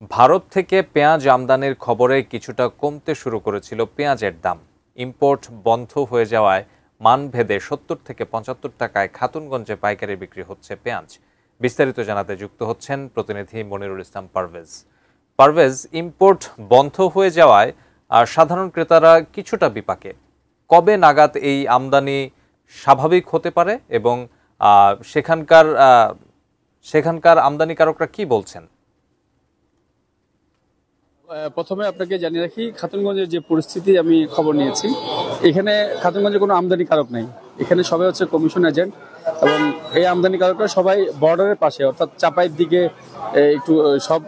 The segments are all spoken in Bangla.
ভারত থেকে পেঁয়াজ আমদানির খবরে কিছুটা কমতে শুরু করেছিল পেঁয়াজের দাম। ইম্পোর্ট বন্ধ হয়ে যাওয়ায় মানভেদে ৭০ থেকে ৭৫ টাকায় খাতুনগঞ্জে পাইকারি বিক্রি হচ্ছে পেঁয়াজ। বিস্তারিত জানাতে যুক্ত হচ্ছেন প্রতিনিধি মনিরুল ইসলাম পারভেজ। পারভেজ, ইম্পোর্ট বন্ধ হয়ে যাওয়ায় সাধারণ ক্রেতারা কিছুটা বিপাকে। কবে নাগাদ এই আমদানি স্বাভাবিক হতে পারে এবং সেখানকার আমদানিকারকরা কি বলছেন? প্রথমে আপনাকে জানিয়ে রাখি, খাতুনগঞ্জের যে পরিস্থিতি আমি খবর নিয়েছি, এখানে খাতুনগঞ্জে কোনো আমদানিকারক নেই। এখানে সবাই হচ্ছে কমিশন এজেন্ট এবং এই আমদানিকারকরা সবাই বর্ডারের পাশে, অর্থাৎ চাপাইয়ের দিকে একটু সব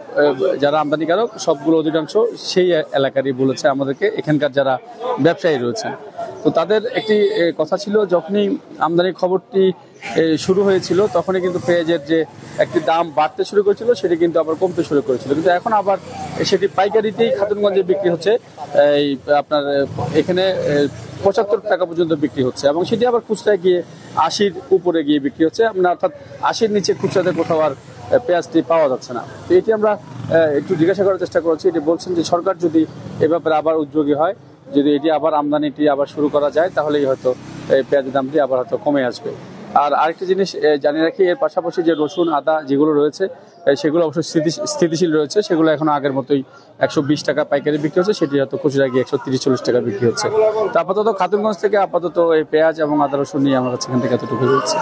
যারা আমদানিকারক সবগুলো অধিকাংশ সেই এলাকারই বলেছে আমাদেরকে, এখানকার যারা ব্যবসায়ী রয়েছে। তো তাদের একটি কথা ছিল, যখনই আমদানির খবরটি শুরু হয়েছিল তখনই কিন্তু পেঁয়াজের যে একটি দাম বাড়তে শুরু করেছিল সেটি কিন্তু আবার কমতে শুরু করেছিল, কিন্তু এখন আবার সেটি পাইকারিতেই খাতুনগঞ্জে বিক্রি হচ্ছে। এই আপনার এখানে ৭৫ টাকা পর্যন্ত বিক্রি হচ্ছে এবং সেটি আবার খুচরায় গিয়ে ৮০-র উপরে গিয়ে বিক্রি হচ্ছে। অর্থাৎ ৮০-র নিচে খুচরাতে কোথাও আর পেঁয়াজটি পাওয়া যাচ্ছে না। তো এটি আমরা একটু জিজ্ঞাসা করার চেষ্টা করছি। এটি বলছেন যে সরকার যদি এ ব্যাপারে আবার উদ্যোগী হয়, যদি এটি আবার আমদানিটি আবার শুরু করা যায়, তাহলেই হয়তো পেঁয়াজের দামটি আবার হয়তো কমে আসবে। আর আরেকটি জিনিস জানিয়ে রাখি, এর পাশাপাশি যে রসুন, আদা যেগুলো রয়েছে সেগুলো অবশ্যই স্থিতিশীল রয়েছে। সেগুলো এখন আগের মতোই ১২০ টাকা পাইকারি বিক্রি হচ্ছে, সেটি হয়তো খুচরা গিয়ে ১৩০-৪০ টাকা বিক্রি হচ্ছে। তো আপাতত খাতুনগঞ্জ থেকে এই পেঁয়াজ এবং আদা রসুন নিয়ে আমার কাছে এখান থেকে এতটুকু রয়েছে।